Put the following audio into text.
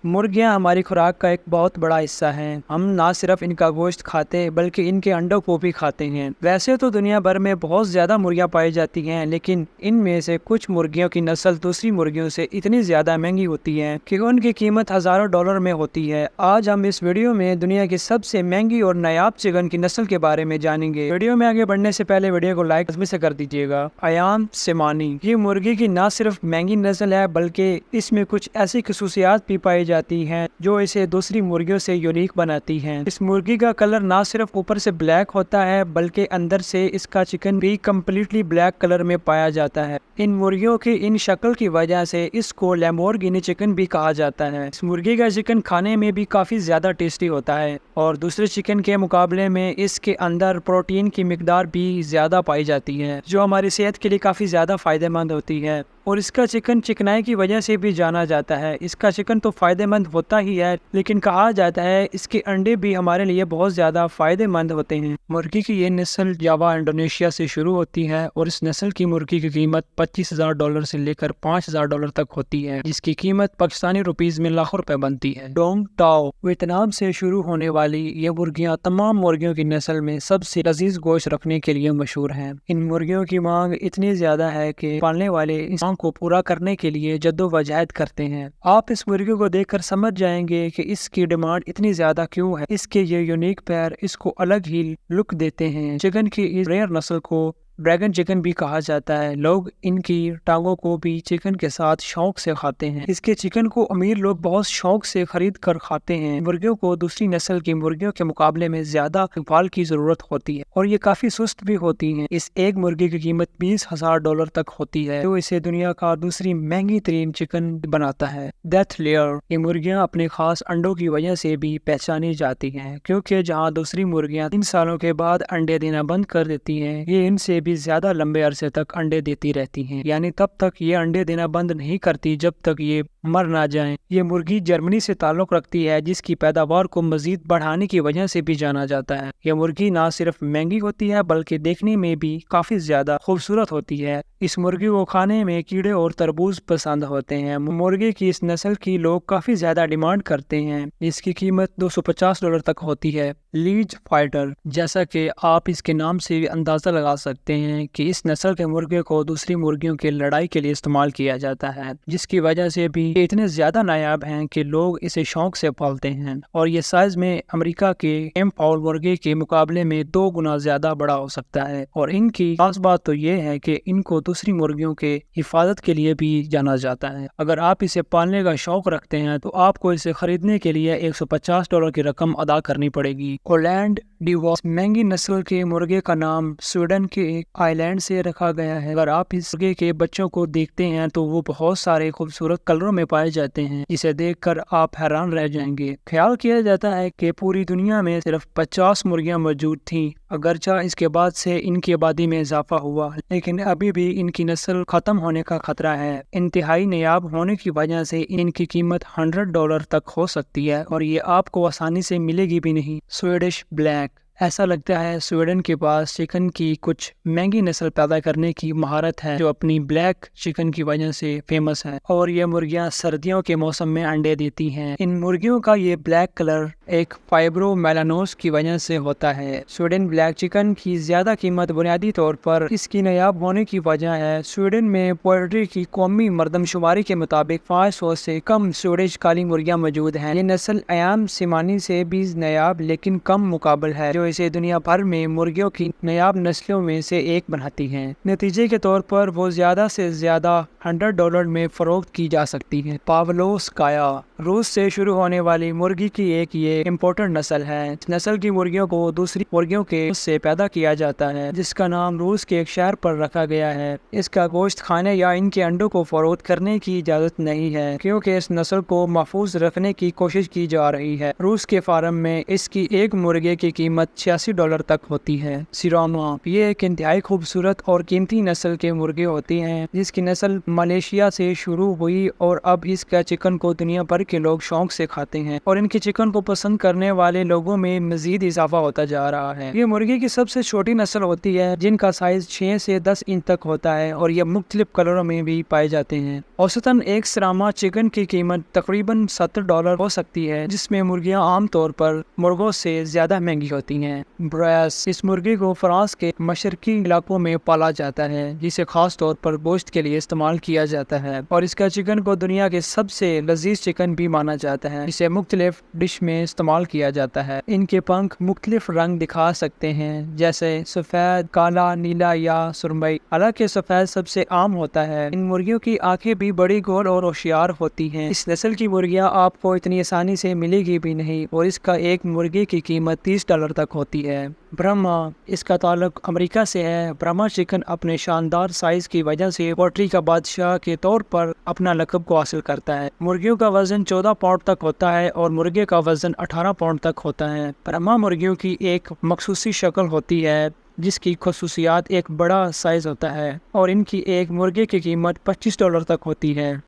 मुर्गियां हमारी खुराक का एक बहुत बड़ा हिस्सा हैं। हम ना सिर्फ इनका गोश्त खाते बल्कि इनके अंडों को भी खाते हैं। वैसे तो दुनिया भर में बहुत ज़्यादा मुर्गियां पाई जाती हैं, लेकिन इनमें से कुछ मुर्गियों की नस्ल दूसरी मुर्गियों से इतनी ज़्यादा महंगी होती है कि उनकी कीमत हज़ारों डॉलर में होती है। आज हम इस वीडियो में दुनिया की सबसे महंगी और नायाब चिकन की नस्ल के बारे में जानेंगे। वीडियो में आगे बढ़ने से पहले वीडियो को लाइक लाजमी से कर दीजिएगा। अयाम सेमानी ये मुर्गी की न सिर्फ महंगी नस्ल है बल्कि इसमें कुछ ऐसी खसूसियात भी पाई जाती हैं जो इसे दूसरी मुर्गियों से यूनिक बनाती हैं। इस मुर्गी का कलर ना सिर्फ ऊपर से ब्लैक होता है बल्कि अंदर से इसका चिकन भी कम्प्लीटली ब्लैक कलर में पाया जाता है। इन मुर्गियों की इन शक्ल की वजह से इसको लैम्बोर्गिनी चिकन भी कहा जाता है। इस मुर्गी का चिकन खाने में भी काफी ज्यादा टेस्टी होता है और दूसरे चिकन के मुकाबले में इसके अंदर प्रोटीन की मिकदार भी ज्यादा पाई जाती है जो हमारी सेहत के लिए काफी ज्यादा फायदेमंद होती है। और इसका चिकन चिकनाई की वजह से भी जाना जाता है। इसका चिकन तो फायदेमंद होता ही है, लेकिन कहा जाता है इसके अंडे भी हमारे लिए बहुत ज्यादा फायदेमंद होते हैं। मुर्गी की ये नस्ल जावा इंडोनेशिया से शुरू होती है और इस नस्ल की मुर्गी की कीमत $25,000 से लेकर $5,000 तक होती है, जिसकी कीमत पाकिस्तानी रुपीज में लाखों रुपए बनती है। डोंग टाओ वियतनाम से शुरू होने वाली ये मुर्गियां तमाम मुर्गियों की नस्ल में सबसे लजीज गोश्त रखने के लिए मशहूर हैं। इन मुर्गियों की मांग इतनी ज्यादा है कि पालने वाले को पूरा करने के लिए जद्दोजहद करते हैं। आप इस मुर्गी को देखकर समझ जाएंगे कि इसकी डिमांड इतनी ज्यादा क्यों है। इसके ये यूनिक पैर इसको अलग ही लुक देते हैं। चिकन की इस रेयर नस्ल को ड्रैगन चिकन भी कहा जाता है। लोग इनकी टांगों को भी चिकन के साथ शौक से खाते हैं। इसके चिकन को अमीर लोग बहुत शौक से खरीद कर खाते हैं। मुर्गियों को दूसरी नस्ल की मुर्गियों के मुकाबले में ज्यादा देखभाल की जरूरत होती है और ये काफी सुस्त भी होती हैं। इस एक मुर्गी की कीमत $20,000 तक होती है, जो इसे दुनिया का दूसरी महंगी तरीन चिकन बनाता है। डेथ लेयर ये मुर्गियां अपने खास अंडों की वजह से भी पहचानी जाती हैं, क्योंकि जहां दूसरी मुर्गियां 3 सालों के बाद अंडे देना बंद कर देती हैं, ये इनसे भी ज्यादा लंबे अरसे तक अंडे देती रहती हैं। यानी तब तक ये अंडे देना बंद नहीं करती जब तक ये मर ना जाएं। ये मुर्गी जर्मनी से ताल्लुक रखती है, जिसकी पैदावार को मजीद बढ़ाने की वजह से भी जाना जाता है। ये मुर्गी ना सिर्फ महंगी होती है बल्कि देखने में भी काफी ज्यादा खूबसूरत होती है। इस मुर्गी को खाने में कीड़े और तरबूज पसंद होते हैं। मुर्गी की इस नस्ल की लोग काफी ज्यादा डिमांड करते हैं। इसकी कीमत $250 तक होती है। लीज फाइटर जैसा कि आप इसके नाम से भी अंदाजा लगा सकते हैं कि इस नस्ल के मुर्गे को दूसरी मुर्गियों की लड़ाई के लिए इस्तेमाल किया जाता है, जिसकी वजह से भी ये इतने ज्यादा नायाब हैं कि लोग इसे शौक से पालते हैं। और ये साइज में अमेरिका के एम पाउल मुर्गे के मुकाबले में 2 गुना ज्यादा बड़ा हो सकता है। और इनकी खास बात तो ये है कि इनको दूसरी मुर्गियों के हिफाजत के लिए भी जाना जाता है। अगर आप इसे पालने का शौक रखते हैं तो आपको इसे खरीदने के लिए $150 की रकम अदा करनी पड़ेगी। होलैंड डिवॉर्स महंगी नस्ल के मुर्गे का नाम स्वीडन के एक आइलैंड से रखा गया है। अगर आप इस मुर्गे के बच्चों को देखते हैं तो वो बहुत सारे खूबसूरत कलरों में पाए जाते हैं, जिसे देखकर आप हैरान रह जाएंगे। ख्याल किया जाता है कि पूरी दुनिया में सिर्फ 50 मुर्गियां मौजूद थीं, अगरचा इसके बाद से इनकी आबादी में इजाफा हुआ, लेकिन अभी भी इनकी नस्ल खत्म होने का खतरा है। इंतहाई नायाब होने की वजह से इनकी कीमत $100 तक हो सकती है और ये आपको आसानी से मिलेगी भी नहीं। स्वीडिश ब्लैक ऐसा लगता है स्वीडन के पास चिकन की कुछ महंगी नस्ल पैदा करने की महारत है, जो अपनी ब्लैक चिकन की वजह से फेमस है। और ये मुर्गियां सर्दियों के मौसम में अंडे देती हैं। इन मुर्गियों का ये ब्लैक कलर एक फाइब्रोमेलानोस की वजह से होता है। स्वीडन ब्लैक चिकन की ज्यादा कीमत बुनियादी तौर पर इसकी नायाब होने की वजह है। स्वीडन में पोल्ट्री की कौमी मर्दमशुमारी के मुताबिक 500 से कम स्वीडिश काली मुर्गियां मौजूद हैं। ये नस्ल अयाम सिमानी से भी नायाब लेकिन कम मुकाबल है, जो इसे दुनिया भर में मुर्गियों की नायाब नस्लों में से एक बनाती हैं। नतीजे के तौर पर वो ज्यादा से ज्यादा $100 में फरोख्त की जा सकती है। पावलोस्काया रूस से शुरू होने वाली मुर्गी की एक ये इम्पोर्टेंट नस्ल है। इस नस्ल की मुर्गियों को दूसरी मुर्गियों के से पैदा किया जाता है, जिसका नाम रूस के एक शहर पर रखा गया है। इसका गोश्त खाने या इनके अंडों को फरोख्त करने की इजाजत नहीं है, क्योंकि इस नस्ल को महफूज रखने की कोशिश की जा रही है। रूस के फार्म में इसकी एक मुर्गे की कीमत $86 तक होती है। सिरामा ये एक इंतहाई खूबसूरत और कीमती नस्ल के मुर्गे होती हैं, जिसकी नस्ल मलेशिया से शुरू हुई और अब इसका चिकन को दुनिया भर के लोग शौक से खाते हैं और इनके चिकन को पसंद करने वाले लोगों में मजीद इजाफा होता जा रहा है। ये मुर्गे की सबसे छोटी नस्ल होती है, जिनका साइज 6 से 10 इंच तक होता है और ये मुख्तलिफ कलरों में भी पाए जाते हैं। औसतन एक सिरामा चिकन की कीमत तकरीबन $70 हो सकती है, जिसमें मुर्गियां आमतौर पर मुर्गों से ज्यादा महंगी होती हैं। ब्रैस इस मुर्गे को फ्रांस के मशरकी इलाकों में पाला जाता है, जिसे खास तौर पर गोश्त के लिए इस्तेमाल किया जाता है और इसका चिकन को दुनिया के सबसे लजीज चिकन भी माना जाता है। इसे मुख्तलिफ डिश में इस्तेमाल किया जाता है। इनके पंख मुख्तलिफ रंग दिखा सकते हैं, जैसे सफेद, काला, नीला या सुरमई। हालांकि सफेद सबसे आम होता है। इन मुर्गियों की आंखें भी बड़ी गोल और होशियार होती हैं। इस नस्ल की मुर्गियां आपको इतनी आसानी से मिलेगी भी नहीं और इसका एक मुर्गे की कीमत $30 तक होती है। ब्रह्मा इसका ताल्लुक अमेरिका से है। ब्रह्मा चिकन अपने शानदार साइज की वजह से पोल्ट्री का बादशाह के तौर पर अपना लक़ब को हासिल करता है। मुर्गियों का वजन 14 पाउंड तक होता है और मुर्गे का वजन 18 पाउंड तक होता है। ब्रह्मा मुर्गियों की एक मखसूसी शक्ल होती है, जिसकी खसूसियात एक बड़ा साइज होता है और इनकी एक मुर्गे की कीमत $25 तक होती है।